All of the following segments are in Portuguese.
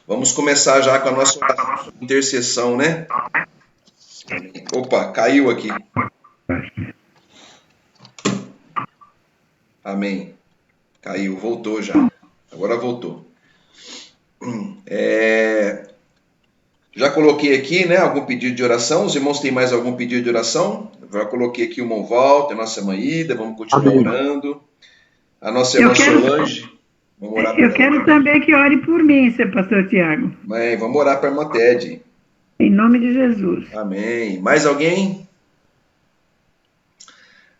Vamos começar já com a nossa intercessão, né? Opa, caiu aqui. Amém. Caiu, voltou já. Agora voltou. Já coloquei aqui, né, algum pedido de oração. Os irmãos têm mais algum pedido de oração? Já coloquei aqui o irmão Walter, a nossa irmã Ida, vamos continuar orando. A nossa irmã Solange, vamos orar por ela. Eu quero também que ore por mim, seu pastor Tiago. Mãe, vamos orar para a irmã Ted. Em nome de Jesus. Amém. Mais alguém?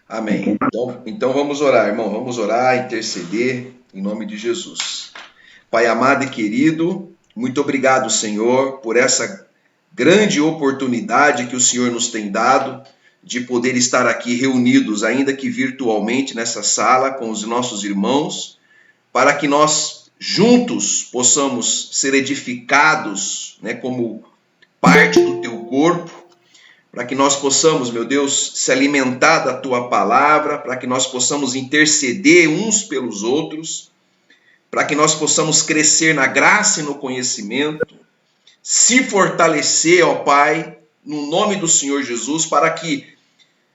Amém. Então vamos orar, irmão. Vamos orar, interceder em nome de Jesus. Pai amado e querido, muito obrigado, Senhor, por essa grande oportunidade que o Senhor nos tem dado de poder estar aqui reunidos, ainda que virtualmente, nessa sala com os nossos irmãos, para que nós juntos possamos ser edificados, né, como parte do teu corpo, para que nós possamos, meu Deus, se alimentar da tua palavra, para que nós possamos interceder uns pelos outros, para que nós possamos crescer na graça e no conhecimento, se fortalecer, ó Pai, no nome do Senhor Jesus, para que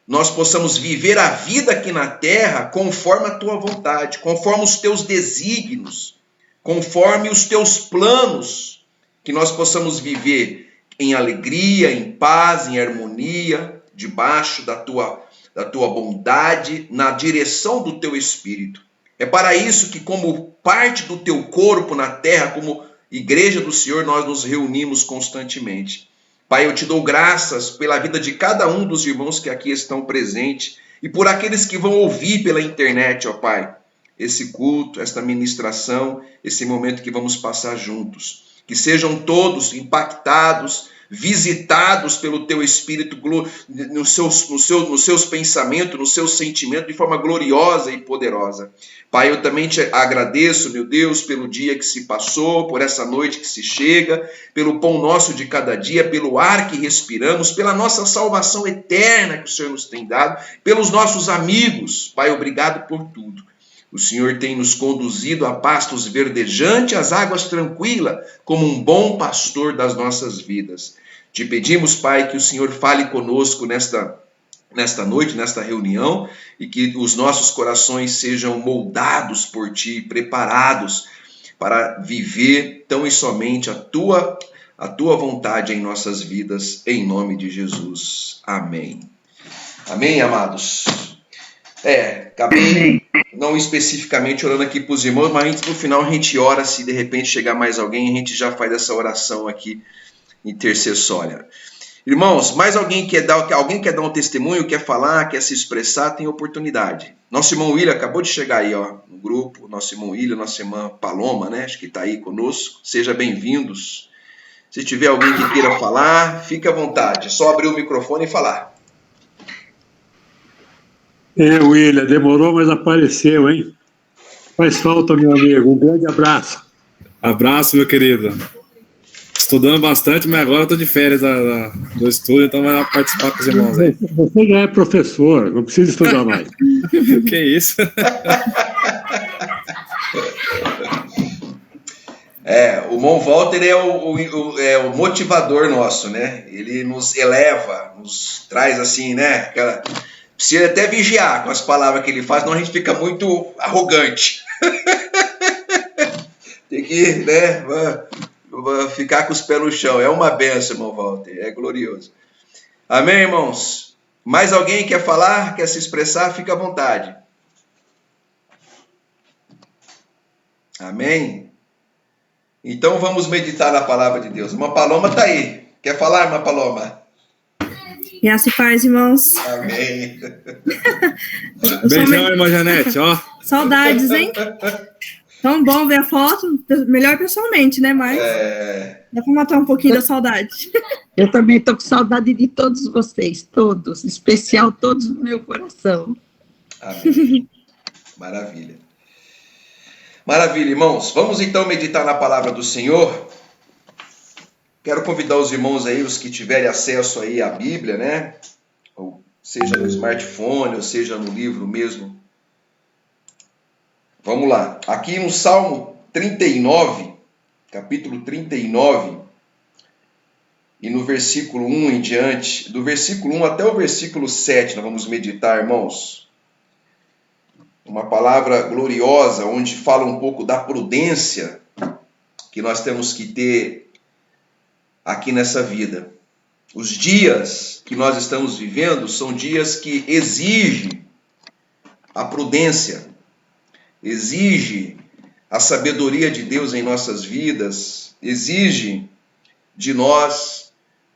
nós possamos viver a vida aqui na terra conforme a tua vontade, conforme os teus desígnios, conforme os teus planos, que nós possamos viver em alegria, em paz, em harmonia, debaixo da tua bondade, na direção do teu Espírito. É para isso que, como parte do teu corpo na terra, como igreja do Senhor, nós nos reunimos constantemente. Pai, eu te dou graças pela vida de cada um dos irmãos que aqui estão presentes e por aqueles que vão ouvir pela internet, ó Pai, esse culto, esta ministração, esse momento que vamos passar juntos. Que sejam todos impactados, visitados pelo teu Espírito nos seus pensamentos, nos seus sentimentos, de forma gloriosa e poderosa. Pai, eu também te agradeço, meu Deus, pelo dia que se passou, por essa noite que se chega, pelo pão nosso de cada dia, pelo ar que respiramos, pela nossa salvação eterna que o Senhor nos tem dado, pelos nossos amigos. Pai, obrigado por tudo. O Senhor tem nos conduzido a pastos verdejantes, às águas tranquilas, como um bom pastor das nossas vidas. Te pedimos, Pai, que o Senhor fale conosco nesta noite, nesta reunião, e que os nossos corações sejam moldados por Ti, preparados para viver tão e somente a Tua vontade em nossas vidas, em nome de Jesus. Amém. Amém, amados? Acabei não especificamente orando aqui para os irmãos, mas no final a gente ora, se de repente chegar mais alguém, a gente já faz essa oração aqui intercessória. Irmãos, mais alguém quer dar um testemunho, quer falar, quer se expressar, tem oportunidade. Nosso irmão William acabou de chegar aí, ó, no grupo, nosso irmão William, nossa irmã Paloma, né, acho que está aí conosco, sejam bem-vindos. Se tiver alguém que queira falar, fique à vontade, é só abrir o microfone e falar. William, demorou, mas apareceu, hein? Faz falta, meu amigo. Um grande abraço. Abraço, meu querido. Estudando bastante, mas agora eu tô de férias do estudo, então vai lá participar com os irmãos aí. Você já é professor, não precisa estudar mais. Que isso? O irmão Walter é o motivador nosso, né? Ele nos eleva, nos traz assim, né? Precisa até vigiar com as palavras que ele faz, senão a gente fica muito arrogante. Tem que, né, ficar com os pés no chão. É uma benção, irmão Walter, é glorioso. Amém, irmãos? Mais alguém quer falar, quer se expressar? Fica à vontade. Amém? Então vamos meditar na palavra de Deus. Irmã Paloma está aí. Quer falar, irmã Paloma? Graça e paz, irmãos. Amém. Beijão, irmã Janete, ó. Saudades, hein? Tão bom ver a foto, melhor pessoalmente, né? Mas dá para matar um pouquinho da saudade. Eu também estou com saudade de todos vocês, todos, em especial todos no meu coração. Amém. Maravilha. Maravilha, irmãos. Vamos então meditar na palavra do Senhor. Quero convidar os irmãos aí, os que tiverem acesso aí à Bíblia, né? Ou seja no smartphone, ou seja no livro mesmo. Vamos lá. Aqui no Salmo 39, capítulo 39, e no versículo 1 em diante, do versículo 1 até o versículo 7, nós vamos meditar, irmãos. Uma palavra gloriosa, onde fala um pouco da prudência que nós temos que ter aqui nessa vida. Os dias que nós estamos vivendo são dias que exigem a prudência, exigem a sabedoria de Deus em nossas vidas, exigem de nós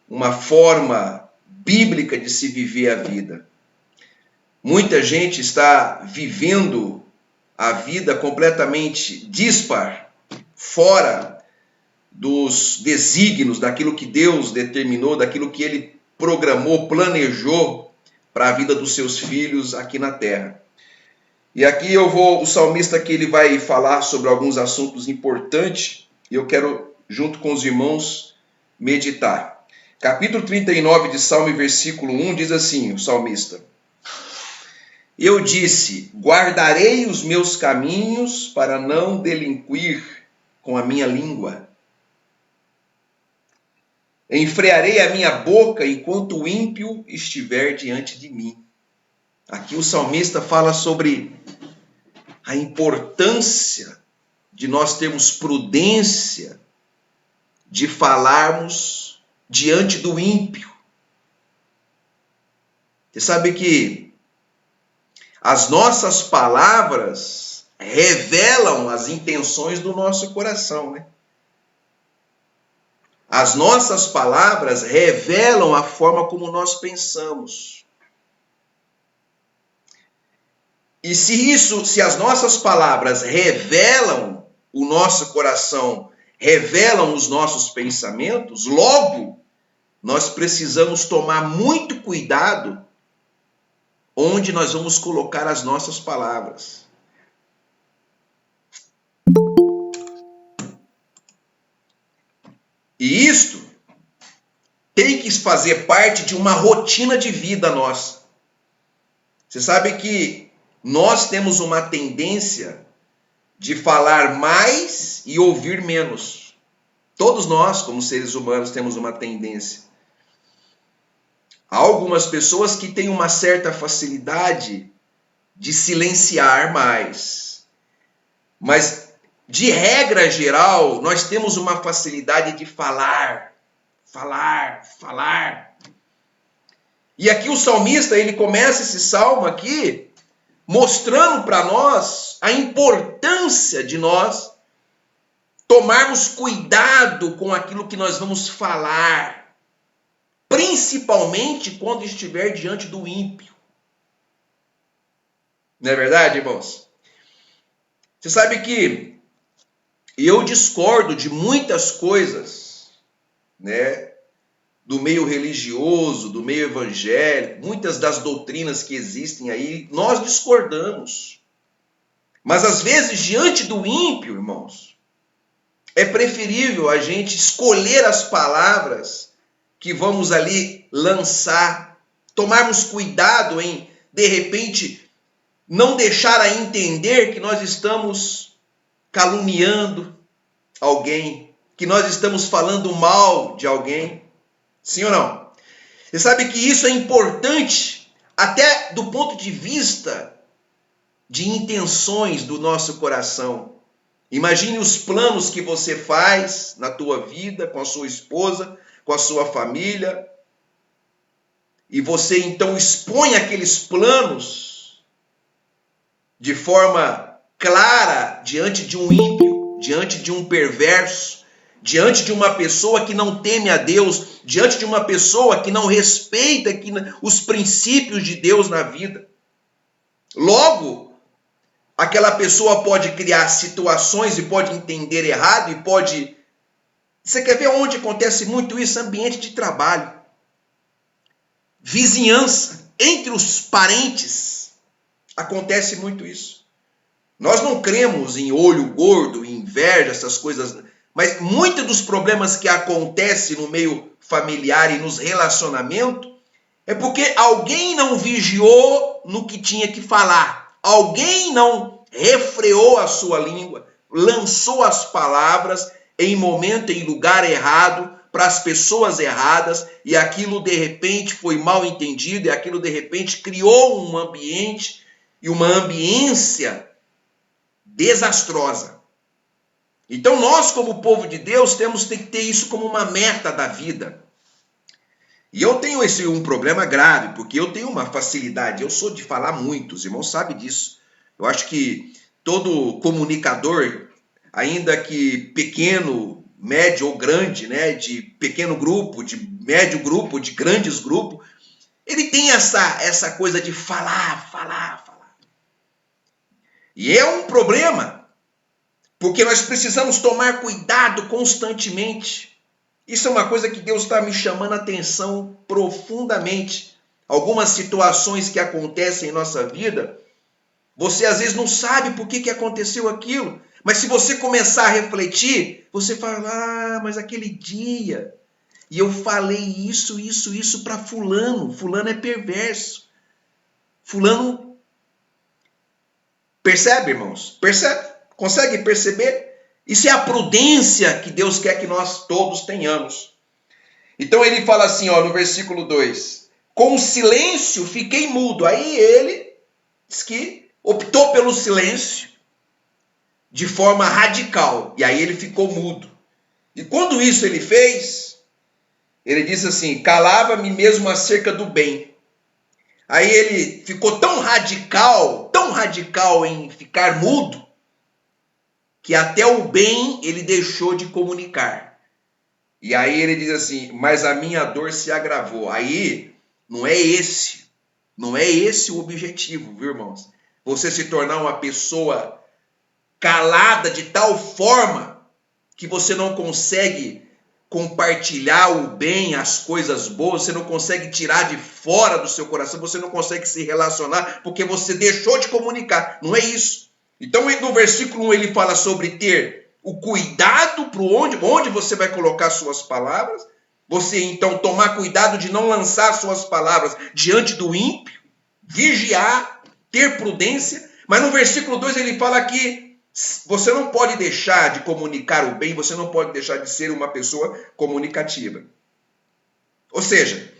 uma forma bíblica de se viver a vida. Muita gente está vivendo a vida completamente dispar, fora dos desígnios, daquilo que Deus determinou, daquilo que Ele programou, planejou para a vida dos seus filhos aqui na terra. E aqui o salmista aqui ele vai falar sobre alguns assuntos importantes, e eu quero, junto com os irmãos, meditar. Capítulo 39 de Salmo, versículo 1, diz assim, o salmista: Eu disse, guardarei os meus caminhos para não delinquir com a minha língua. Enfrearei a minha boca enquanto o ímpio estiver diante de mim. Aqui o salmista fala sobre a importância de nós termos prudência de falarmos diante do ímpio. Você sabe que as nossas palavras revelam as intenções do nosso coração, né? As nossas palavras revelam a forma como nós pensamos. E se as nossas palavras revelam o nosso coração, revelam os nossos pensamentos, logo nós precisamos tomar muito cuidado onde nós vamos colocar as nossas palavras. E isto tem que fazer parte de uma rotina de vida nossa. Você sabe que nós temos uma tendência de falar mais e ouvir menos. Todos nós, como seres humanos, temos uma tendência. Há algumas pessoas que têm uma certa facilidade de silenciar mais. Mas, de regra geral, nós temos uma facilidade de falar. E aqui o salmista, ele começa esse salmo aqui, mostrando para nós a importância de nós tomarmos cuidado com aquilo que nós vamos falar, principalmente quando estiver diante do ímpio. Não é verdade, irmãos? Você sabe que eu discordo de muitas coisas, né, do meio religioso, do meio evangélico, muitas das doutrinas que existem aí, nós discordamos. Mas às vezes, diante do ímpio, irmãos, é preferível a gente escolher as palavras que vamos ali lançar, tomarmos cuidado em, de repente, não deixar a entender que nós estamos caluniando alguém, que nós estamos falando mal de alguém. Sim ou não? Você sabe que isso é importante até do ponto de vista de intenções do nosso coração. Imagine os planos que você faz na tua vida, com a sua esposa, com a sua família, e você então expõe aqueles planos de forma clara diante de um ímpio, diante de um perverso, diante de uma pessoa que não teme a Deus, diante de uma pessoa que não respeita os princípios de Deus na vida. Logo, aquela pessoa pode criar situações e pode entender errado e pode... Você quer ver onde acontece muito isso? Ambiente de trabalho. Vizinhança, entre os parentes, acontece muito isso. Nós não cremos em olho gordo, em inveja, essas coisas, mas muitos dos problemas que acontecem no meio familiar e nos relacionamentos é porque alguém não vigiou no que tinha que falar. Alguém não refreou a sua língua, lançou as palavras em momento, em lugar errado, para as pessoas erradas, e aquilo de repente foi mal entendido, e aquilo de repente criou um ambiente e uma ambiência desastrosa. Então nós, como povo de Deus, temos que ter isso como uma meta da vida. E eu tenho um problema grave, porque eu tenho uma facilidade, eu sou de falar muito, os irmãos sabem disso. Eu acho que todo comunicador, ainda que pequeno, médio ou grande, né, de pequeno grupo, de médio grupo, de grandes grupos, ele tem essa coisa de falar. E é um problema, porque nós precisamos tomar cuidado constantemente. Isso é uma coisa que Deus está me chamando a atenção profundamente. Algumas situações que acontecem em nossa vida, você às vezes não sabe por que aconteceu aquilo, mas se você começar a refletir, você fala, mas aquele dia, e eu falei isso para fulano é perverso. Fulano, percebe, irmãos? Percebe? Consegue perceber? Isso é a prudência que Deus quer que nós todos tenhamos. Então ele fala assim, no versículo 2, com silêncio fiquei mudo. Aí ele diz que optou pelo silêncio de forma radical. E aí ele ficou mudo. E quando isso ele fez, ele disse assim, calava-me mesmo acerca do bem. Aí ele ficou tão radical em ficar mudo, que até o bem ele deixou de comunicar. E aí ele diz assim, mas a minha dor se agravou. Aí não é esse o objetivo, viu, irmãos? Você se tornar uma pessoa calada de tal forma que você não consegue compartilhar o bem, as coisas boas, você não consegue tirar de fora do seu coração, você não consegue se relacionar porque você deixou de comunicar. Não é isso. Então, no versículo 1, ele fala sobre ter o cuidado para onde você vai colocar suas palavras. Você, então, tomar cuidado de não lançar suas palavras diante do ímpio, vigiar, ter prudência. Mas no versículo 2 ele fala que você não pode deixar de comunicar o bem, você não pode deixar de ser uma pessoa comunicativa. Ou seja,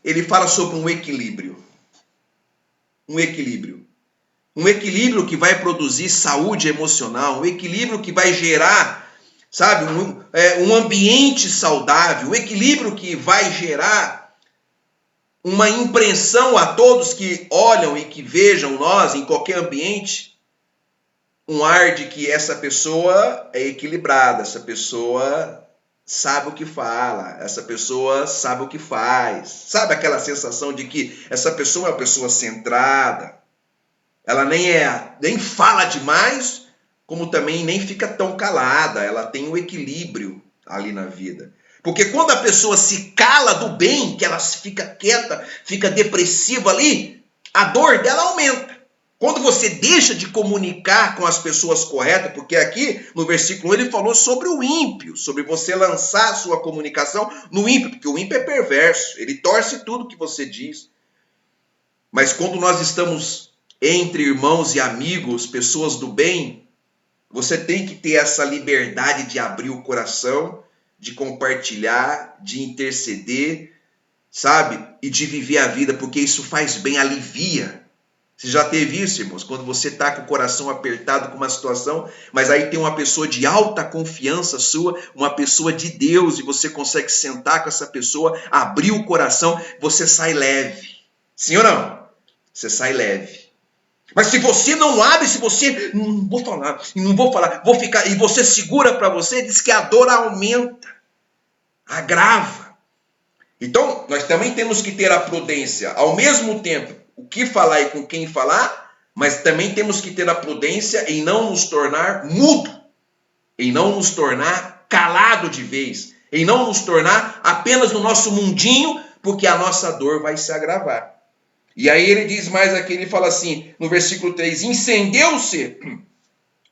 ele fala sobre um equilíbrio. Um equilíbrio. Um equilíbrio que vai produzir saúde emocional, um equilíbrio que vai gerar, sabe, um ambiente saudável, um equilíbrio que vai gerar uma impressão a todos que olham e que vejam nós em qualquer ambiente, um ar de que essa pessoa é equilibrada, essa pessoa sabe o que fala, essa pessoa sabe o que faz. Sabe aquela sensação de que essa pessoa é uma pessoa centrada? Ela nem fala demais, como também nem fica tão calada. Ela tem um equilíbrio ali na vida. Porque quando a pessoa se cala do bem, que ela fica quieta, fica depressiva ali, a dor dela aumenta. Quando você deixa de comunicar com as pessoas corretas, porque aqui no versículo 1 ele falou sobre o ímpio, sobre você lançar a sua comunicação no ímpio, porque o ímpio é perverso, ele torce tudo que você diz. Mas quando nós estamos entre irmãos e amigos, pessoas do bem, você tem que ter essa liberdade de abrir o coração, de compartilhar, de interceder, sabe? E de viver a vida, porque isso faz bem, alivia. Você já teve isso, irmãos? Quando você está com o coração apertado com uma situação, mas aí tem uma pessoa de alta confiança sua, uma pessoa de Deus, e você consegue sentar com essa pessoa, abrir o coração, você sai leve. Sim ou não? Você sai leve. Mas se você não abre, se você não vou falar, vou ficar, e você segura para você, diz que a dor aumenta, agrava. Então, nós também temos que ter a prudência, ao mesmo tempo, o que falar e com quem falar, mas também temos que ter a prudência em não nos tornar mudo, em não nos tornar calado de vez, em não nos tornar apenas no nosso mundinho, porque a nossa dor vai se agravar. E aí ele diz mais aqui, ele fala assim, no versículo 3, incendeu-se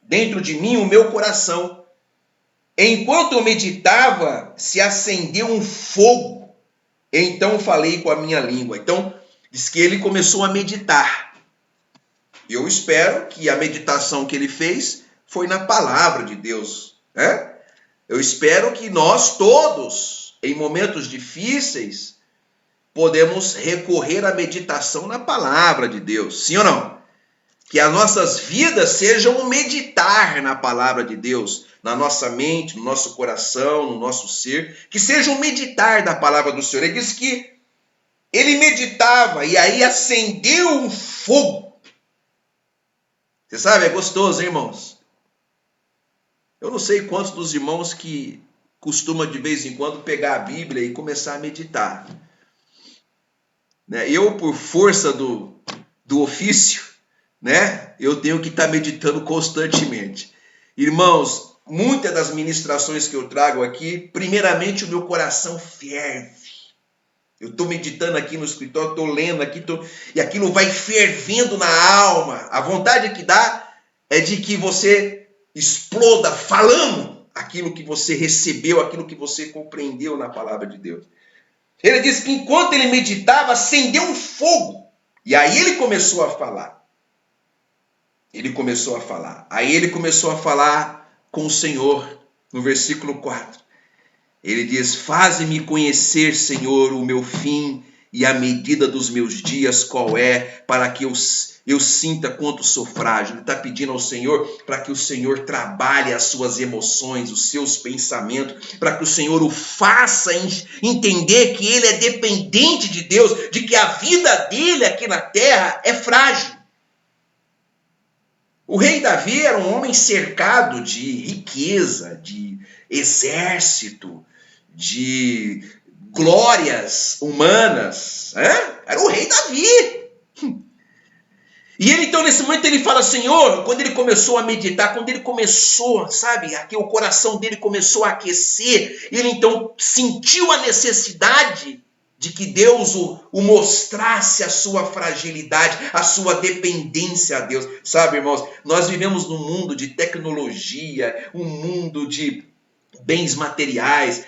dentro de mim o meu coração. Enquanto eu meditava, se acendeu um fogo. Então falei com a minha língua. Então, diz que ele começou a meditar. Eu espero que a meditação que ele fez foi na palavra de Deus, né? Eu espero que nós todos, em momentos difíceis, podemos recorrer à meditação na palavra de Deus. Sim ou não? Que as nossas vidas sejam um meditar na palavra de Deus, na nossa mente, no nosso coração, no nosso ser, que seja um meditar da palavra do Senhor. Ele diz que ele meditava e aí acendeu um fogo. Você sabe, é gostoso, hein, irmãos? Eu não sei quantos dos irmãos que costumam de vez em quando pegar a Bíblia e começar a meditar. Eu, por força do ofício, eu tenho que estar meditando constantemente. Irmãos, muitas das ministrações que eu trago aqui, primeiramente o meu coração ferve. Eu estou meditando aqui no escritório, estou lendo aqui, e aquilo vai fervendo na alma. A vontade que dá é de que você exploda falando aquilo que você recebeu, aquilo que você compreendeu na palavra de Deus. Ele diz que enquanto ele meditava, acendeu um fogo. E aí ele começou a falar. Aí ele começou a falar com o Senhor, no versículo 4. Ele diz: faze-me conhecer, Senhor, o meu fim e a medida dos meus dias qual é, para que eu sinta quanto sou frágil. Ele está pedindo ao Senhor para que o Senhor trabalhe as suas emoções, os seus pensamentos, para que o Senhor o faça entender que ele é dependente de Deus, de que a vida dele aqui na terra é frágil. O rei Davi era um homem cercado de riqueza, de exército, de glórias humanas. Era o rei Davi. E ele então, nesse momento, ele fala: Senhor, quando ele começou a meditar, quando ele começou, aqui o coração dele começou a aquecer, ele então sentiu a necessidade de que Deus o mostrasse a sua fragilidade, a sua dependência a Deus. Sabe, irmãos, nós vivemos num mundo de tecnologia, um mundo de bens materiais,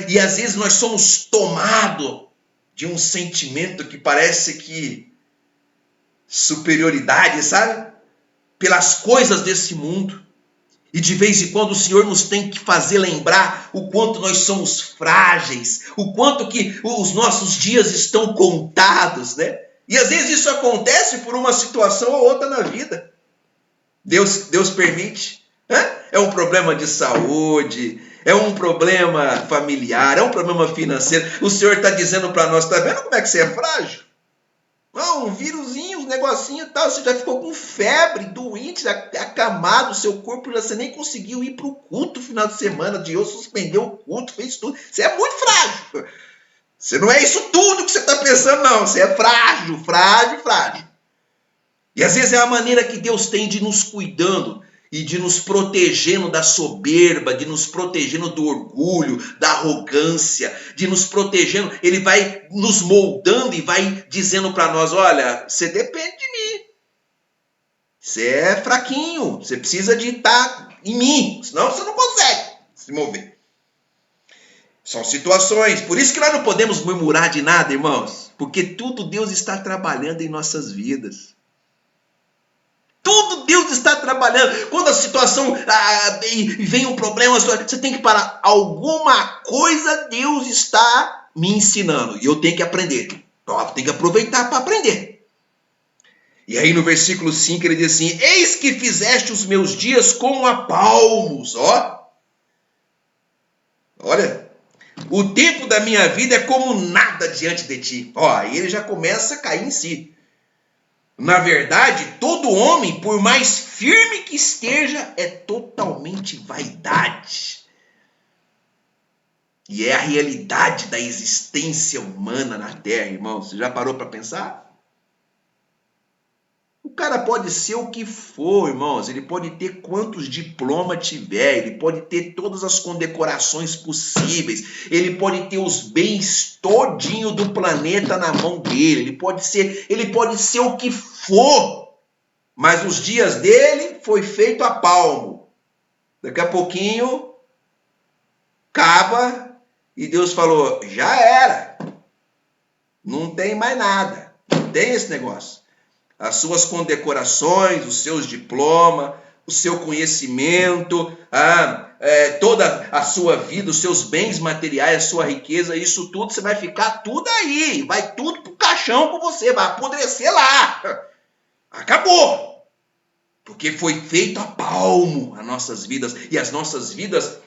e às vezes nós somos tomados de um sentimento que parece que superioridade, pelas coisas desse mundo. E de vez em quando o Senhor nos tem que fazer lembrar o quanto nós somos frágeis, o quanto que os nossos dias estão contados, E às vezes isso acontece por uma situação ou outra na vida. Deus permite. É um problema de saúde, é um problema familiar, é um problema financeiro. O Senhor está dizendo para nós: está vendo como é que você é frágil? Não, um vírusinho, um negocinho e tal, você já ficou com febre, doente, acamado, seu corpo, você nem conseguiu ir para o culto no final de semana, Deus suspendeu o culto, fez tudo. Você é muito frágil. Você não é isso tudo que você está pensando, não. Você é frágil. E às vezes é a maneira que Deus tem de nos cuidando e de nos protegendo da soberba, de nos protegendo do orgulho, da arrogância, de nos protegendo. Ele vai nos moldando e vai dizendo para nós: olha, você depende de mim. Você é fraquinho, você precisa de estar em mim, senão você não consegue se mover. São situações, por isso que nós não podemos murmurar de nada, irmãos, porque tudo Deus está trabalhando em nossas vidas. Tudo Deus está trabalhando. Quando a situação vem um problema, você tem que parar. Alguma coisa Deus está me ensinando e eu tenho que aprender. Tenho que aproveitar para aprender. E aí no versículo 5 ele diz assim: eis que fizeste os meus dias como a palmos. Olha, o tempo da minha vida é como nada diante de ti. Aí ele já começa a cair em si. Na verdade, todo homem, por mais firme que esteja, é totalmente vaidade. E é a realidade da existência humana na Terra, irmãos. Você já parou para pensar? O cara pode ser o que for, irmãos. Ele pode ter quantos diplomas tiver. Ele pode ter todas as condecorações possíveis. Ele pode ter os bens todinho do planeta na mão dele. Ele pode ser o que for. Mas os dias dele foi feito a palmo. Daqui a pouquinho, acaba e Deus falou: já era. Não tem mais nada. Não tem esse negócio. As suas condecorações, os seus diplomas, o seu conhecimento, toda a sua vida, os seus bens materiais, a sua riqueza, isso tudo, você vai ficar tudo aí. Vai tudo pro caixão com você, vai apodrecer lá. Acabou. Porque foi feito a palmo as nossas vidas. E as nossas vidas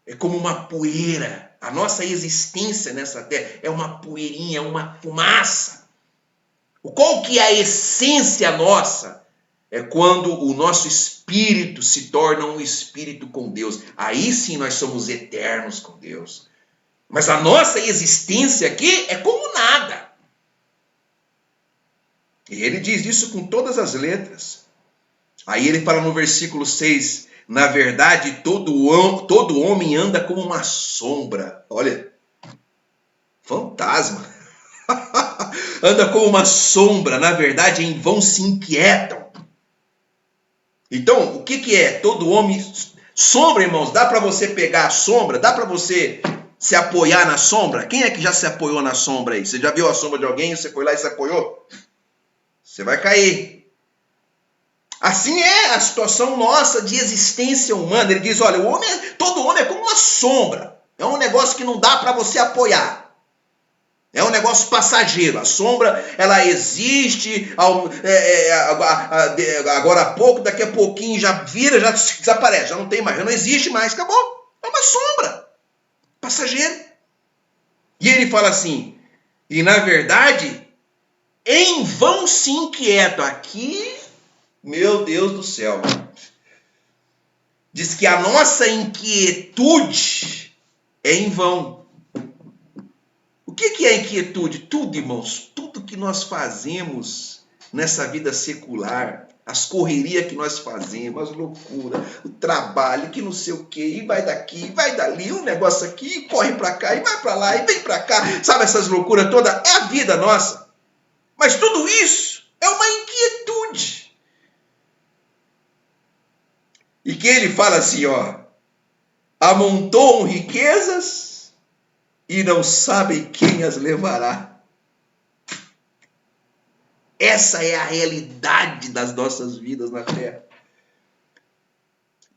é como uma poeira. A nossa existência nessa terra é uma poeirinha, é uma fumaça. Qual que é a essência nossa? É quando o nosso espírito se torna um espírito com Deus. Aí sim nós somos eternos com Deus. Mas a nossa existência aqui é como nada. E ele diz isso com todas as letras. Aí ele fala no versículo 6, na verdade todo homem anda como uma sombra. Olha, fantasma. Anda como uma sombra, na verdade em vão se inquietam. Então, o que é? Todo homem... Sombra, irmãos, dá para você pegar a sombra? Dá para você se apoiar na sombra? Quem é que já se apoiou na sombra aí? Você já viu a sombra de alguém? Você foi lá e se apoiou? Você vai cair. Assim é a situação nossa de existência humana. Ele diz, olha, todo homem é como uma sombra. É um negócio que não dá para você apoiar. É um negócio passageiro. A sombra, ela existe, agora há pouco, daqui a pouquinho já vira, já desaparece, já não tem mais, já não existe mais, acabou. É uma sombra, passageiro. E ele fala assim, e na verdade, em vão se inquietam. Aqui, meu Deus do céu. Diz que a nossa inquietude é em vão. O que é inquietude? Tudo, irmãos, tudo que nós fazemos nessa vida secular, as correrias que nós fazemos, as loucuras, o trabalho, que não sei o quê, e vai daqui, vai dali, um negócio aqui, e corre para cá, e vai para lá, e vem para cá, sabe essas loucuras todas? É a vida nossa. Mas tudo isso é uma inquietude. E que ele fala assim, ó, amontoam riquezas e não sabem quem as levará. Essa é a realidade das nossas vidas na terra.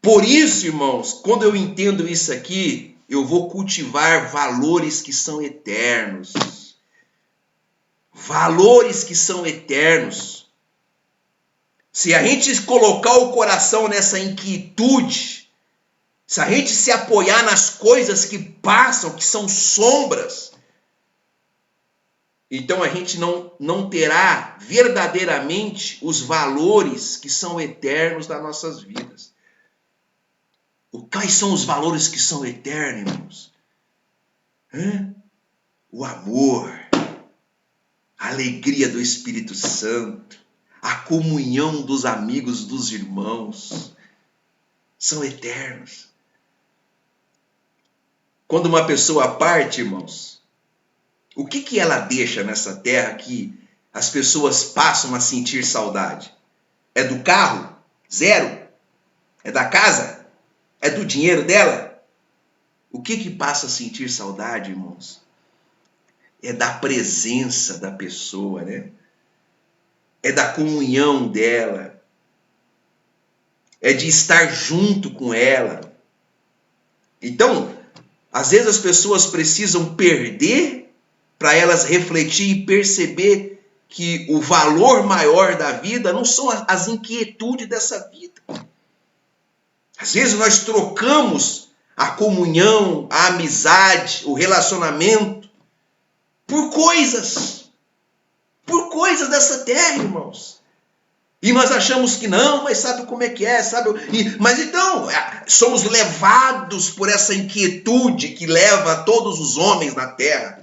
Por isso, irmãos, quando eu entendo isso aqui, eu vou cultivar valores que são eternos. Valores que são eternos. Se a gente colocar o coração nessa inquietude, se a gente se apoiar nas coisas que passam, que são sombras, então a gente não terá verdadeiramente os valores que são eternos das nossas vidas. Quais são os valores que são eternos, irmãos? O amor, a alegria do Espírito Santo, a comunhão dos amigos, dos irmãos, são eternos. Quando uma pessoa parte, irmãos, o que ela deixa nessa terra que as pessoas passam a sentir saudade? É do carro? Zero? É da casa? É do dinheiro dela? O que passa a sentir saudade, irmãos? É da presença da pessoa, né? É da comunhão dela. É de estar junto com ela. Então, às vezes as pessoas precisam perder para elas refletir e perceber que o valor maior da vida não são as inquietudes dessa vida. Às vezes nós trocamos a comunhão, a amizade, o relacionamento por coisas dessa terra, irmãos. E nós achamos que não, mas sabe como é que é, sabe? Mas então, somos levados por essa inquietude que leva todos os homens na terra.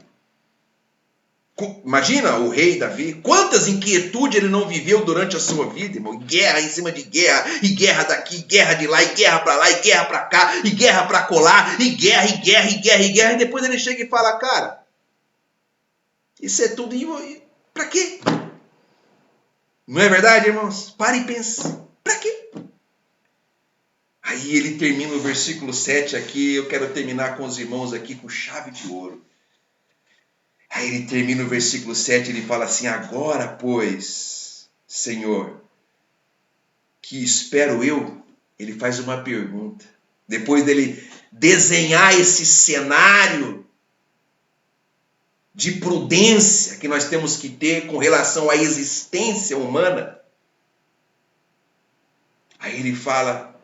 Imagina o rei Davi, quantas inquietudes ele não viveu durante a sua vida, irmão. Guerra em cima de guerra, e guerra daqui, guerra de lá, e guerra para lá, e guerra para cá, e guerra para colar, e guerra, e guerra, e guerra, e guerra. E depois ele chega e fala, cara, isso é tudo para quê? Não é verdade, irmãos? Para e pensa. Para quê? Aí ele termina o versículo 7 aqui. Eu quero terminar com os irmãos aqui com chave de ouro. Aí ele termina o versículo 7, ele fala assim, agora, pois, Senhor, que espero eu? Ele faz uma pergunta. depois dele desenhar esse cenário de prudência que nós temos que ter com relação à existência humana, aí ele fala: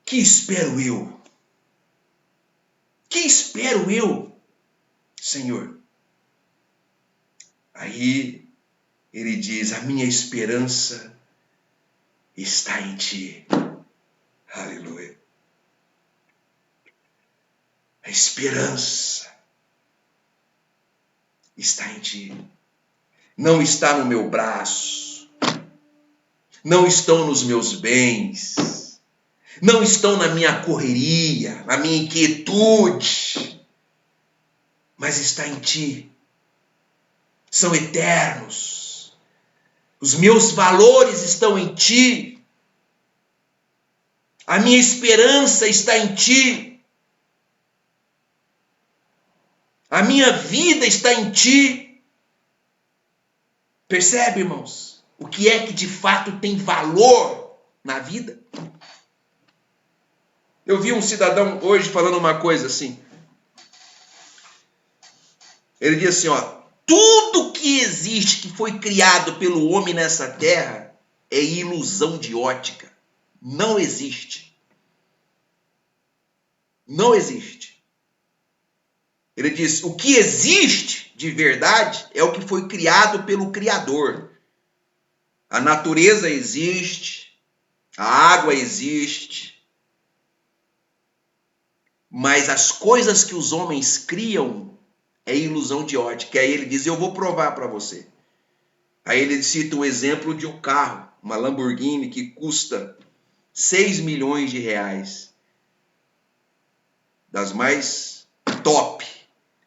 que espero eu? Que espero eu, Senhor? Aí ele diz: a minha esperança está em ti. Aleluia. A esperança está em ti. Não está no meu braço. Não estão nos meus bens. Não estão na minha correria, na minha inquietude. Mas está em ti. São eternos. Os meus valores estão em ti. A minha esperança está em ti. A minha vida está em ti. Percebe, irmãos? O que é que de fato tem valor na vida? Eu vi um cidadão hoje falando uma coisa assim. Ele diz assim, ó: tudo que existe, que foi criado pelo homem nessa terra, é ilusão de ótica. Não existe. Não existe. Ele diz: o que existe de verdade é o que foi criado pelo Criador. A natureza existe, a água existe, mas as coisas que os homens criam é ilusão de ótica. Aí ele diz: eu vou provar para você. Aí ele cita o exemplo de um carro, uma Lamborghini que custa 6 milhões de reais. Das mais top.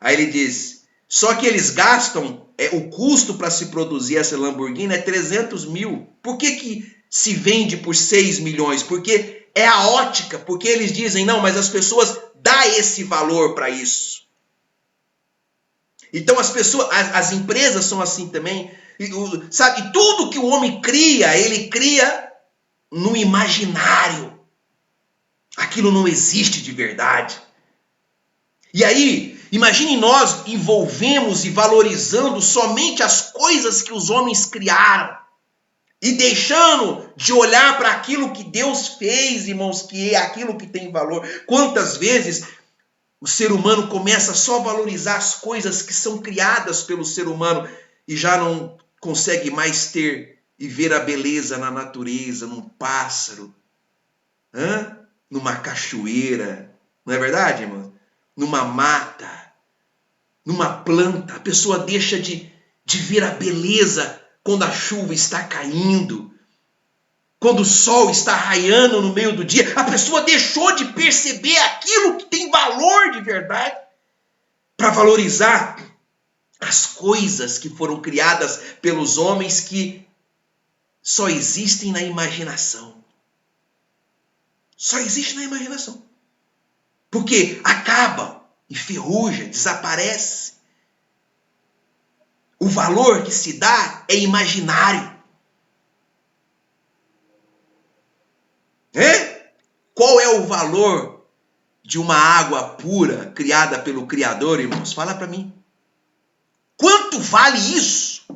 Aí ele diz: só que eles gastam, o custo para se produzir essa Lamborghini é 300 mil. Por que se vende por 6 milhões? Porque é a ótica, porque eles dizem: não, mas as pessoas dão esse valor para isso. Então as empresas são assim também. Sabe, tudo que o homem cria, ele cria no imaginário. Aquilo não existe de verdade. E aí, imagine nós envolvemos e valorizando somente as coisas que os homens criaram e deixando de olhar para aquilo que Deus fez, irmãos, que é aquilo que tem valor. Quantas vezes o ser humano começa só a valorizar as coisas que são criadas pelo ser humano e já não consegue mais ter e ver a beleza na natureza, num pássaro, numa cachoeira, não é verdade, irmão? Numa mata, numa planta. A pessoa deixa de ver a beleza quando a chuva está caindo, quando o sol está raiando no meio do dia. A pessoa deixou de perceber aquilo que tem valor de verdade para valorizar as coisas que foram criadas pelos homens, que só existem na imaginação. Só existe na imaginação. Porque acaba, enferruja, desaparece. O valor que se dá é imaginário. Qual é o valor de uma água pura criada pelo Criador, irmãos? Fala para mim. Quanto vale isso?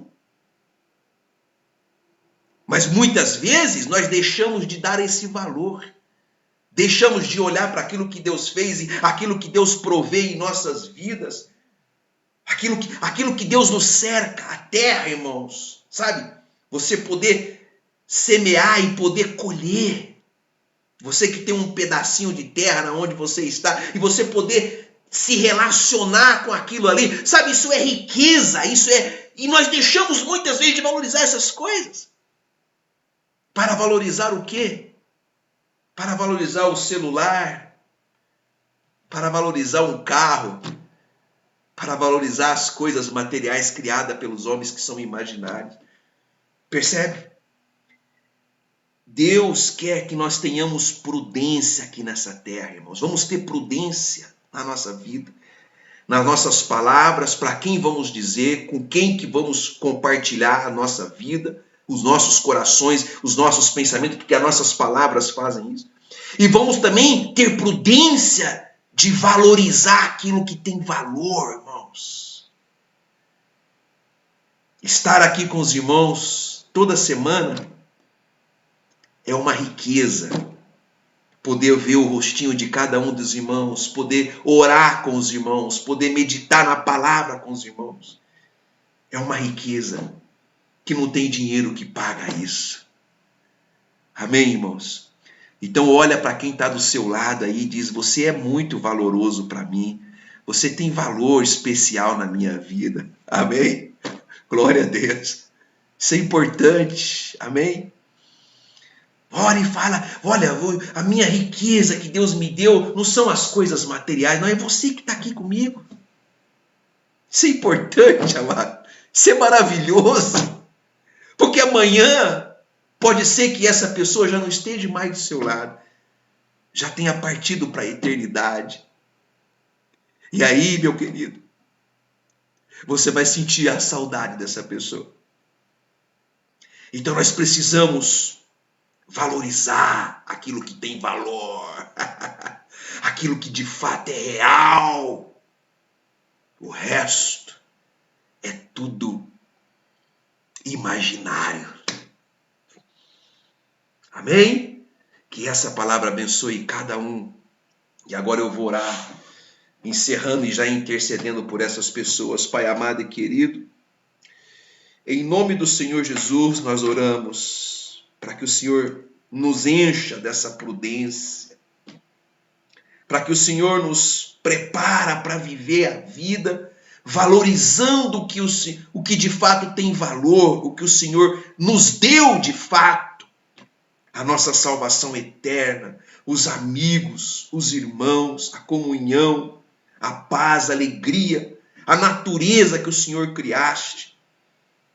Mas muitas vezes nós deixamos de dar esse valor. Deixamos de olhar para aquilo que Deus fez e aquilo que Deus provê em nossas vidas. Aquilo que Deus nos cerca, a terra, irmãos. Sabe? Você poder semear e poder colher. Você que tem um pedacinho de terra onde você está e você poder se relacionar com aquilo ali. Sabe? Isso é riqueza, E nós deixamos muitas vezes de valorizar essas coisas. Para valorizar o quê? Para valorizar o celular, para valorizar um carro, para valorizar as coisas materiais criadas pelos homens que são imaginários. Percebe? Deus quer que nós tenhamos prudência aqui nessa terra, irmãos. Vamos ter prudência na nossa vida, nas nossas palavras, para quem vamos dizer, com quem que vamos compartilhar a nossa vida, os nossos corações, os nossos pensamentos, porque as nossas palavras fazem isso. E vamos também ter prudência de valorizar aquilo que tem valor, irmãos. Estar aqui com os irmãos toda semana é uma riqueza. Poder ver o rostinho de cada um dos irmãos, poder orar com os irmãos, poder meditar na palavra com os irmãos. É uma riqueza que não tem dinheiro que paga isso. Amém, irmãos? Então olha para quem está do seu lado aí e diz: você é muito valoroso para mim. Você tem valor especial na minha vida. Amém? Glória a Deus. Isso é importante. Amém? Ora e fala: olha, a minha riqueza que Deus me deu não são as coisas materiais, não, é você que está aqui comigo. Isso é importante, amado. Isso é maravilhoso. Porque amanhã pode ser que essa pessoa já não esteja mais do seu lado, já tenha partido para a eternidade. E aí, meu querido, você vai sentir a saudade dessa pessoa. Então nós precisamos valorizar aquilo que tem valor, aquilo que de fato é real. O resto é tudo imaginário. Amém? Que essa palavra abençoe cada um. E agora eu vou orar, encerrando e já intercedendo por essas pessoas. Pai amado e querido, em nome do Senhor Jesus nós oramos para que o Senhor nos encha dessa prudência, para que o Senhor nos prepara para viver a vida, valorizando o que de fato tem valor, o que o Senhor nos deu de fato, a nossa salvação eterna, os amigos, os irmãos, a comunhão, a paz, a alegria, a natureza que o Senhor criaste,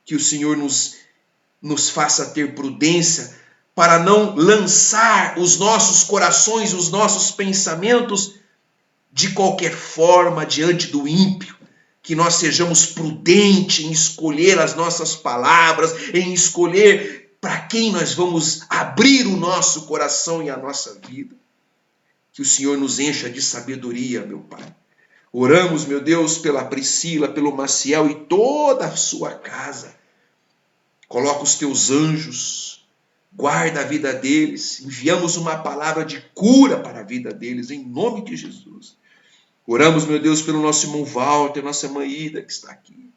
que o Senhor nos faça ter prudência para não lançar os nossos corações, os nossos pensamentos de qualquer forma diante do ímpio, que nós sejamos prudentes em escolher as nossas palavras, em escolher para quem nós vamos abrir o nosso coração e a nossa vida. Que o Senhor nos encha de sabedoria, meu Pai. Oramos, meu Deus, pela Priscila, pelo Maciel e toda a sua casa. Coloca os teus anjos, guarda a vida deles, enviamos uma palavra de cura para a vida deles, em nome de Jesus. Oramos, meu Deus, pelo nosso irmão Walter, nossa irmã Ida que está aqui.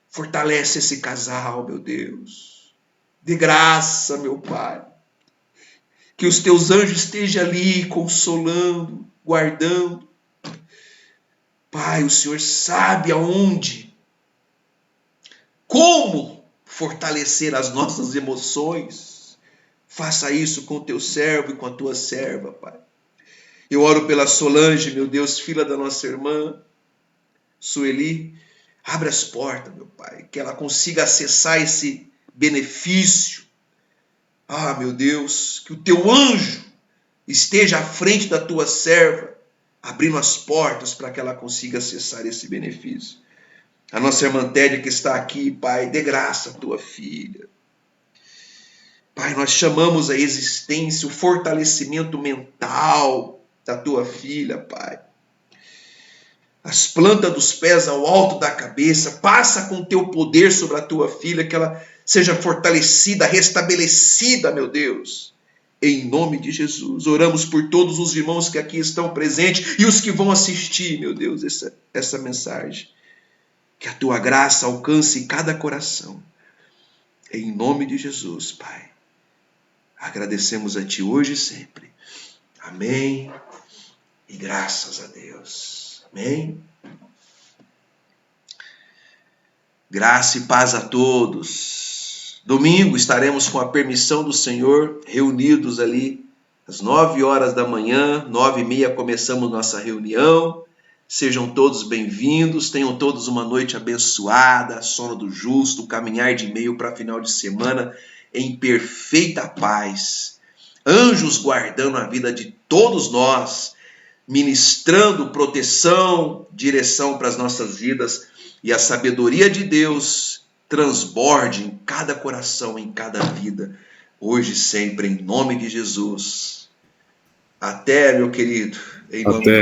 Fortalece esse casal, meu Deus. Dê graça, meu Pai. Que os teus anjos estejam ali consolando, guardando. Pai, o Senhor sabe aonde, como fortalecer as nossas emoções. Faça isso com o teu servo e com a tua serva, Pai. Eu oro pela Solange, meu Deus, filha da nossa irmã Sueli. Abre as portas, meu Pai, que ela consiga acessar esse benefício. Ah, meu Deus, que o teu anjo esteja à frente da tua serva, abrindo as portas para que ela consiga acessar esse benefício. A nossa irmã Tédia que está aqui, Pai, dê graça à tua filha. Pai, nós chamamos a existência, o fortalecimento mental da tua filha, Pai. As plantas dos pés ao alto da cabeça, passa com o teu poder sobre a tua filha, que ela seja fortalecida, restabelecida, meu Deus. Em nome de Jesus, oramos por todos os irmãos que aqui estão presentes e os que vão assistir, meu Deus, essa mensagem. Que a tua graça alcance cada coração. Em nome de Jesus, Pai. Agradecemos a Ti hoje e sempre. Amém. E graças a Deus. Amém. Graça e paz a todos. Domingo estaremos com a permissão do Senhor reunidos ali às 9 horas da manhã, 9h30 começamos nossa reunião. Sejam todos bem-vindos, tenham todos uma noite abençoada, sono do justo, caminhar de meio para final de semana em perfeita paz. Anjos guardando a vida de todos nós, ministrando proteção, direção para as nossas vidas e a sabedoria de Deus transborde em cada coração, em cada vida, hoje e sempre, em nome de Jesus. Até, meu querido. Em nome Até.